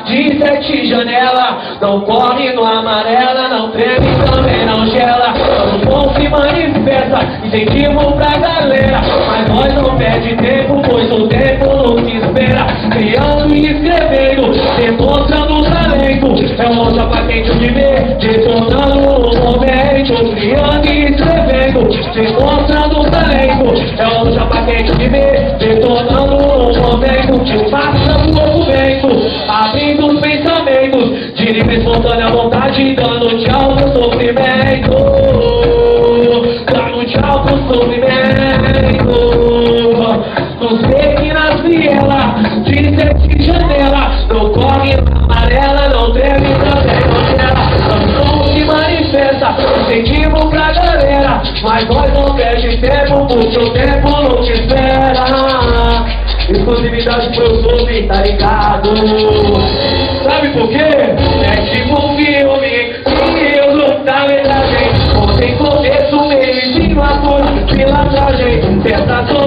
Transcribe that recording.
De 7 janelas, não corre no amarela, não treme, também não gela. Todo bom se manifesta, incentivo pra galera. Mas nós não perde tempo, pois o tempo não te espera. Criando e escrevendo, demonstrando talento. É um chapa quente de ver, detonando o momento. Criando e escrevendo, demonstrando talento. É um chapa quente de ver, detonando o momento. Que passa o documento, abrindo os pensamentos, de livre espontânea vontade, dando tchau pro sofrimento, dando tchau pro sofrimento. Não sei que nas vielas, de 7 janelas, não corre na amarela, não treme também não gela. Não se manifesta, incentivo pra galera, mas nós não perde tempo, porque o tempo não te espera. Exclusividade pro YouTube, tá ligado? Sabe por quê? É tipo um filme, eu não tá verdade. Ontem começo, meio de uma coisa, pilantragem, tentação.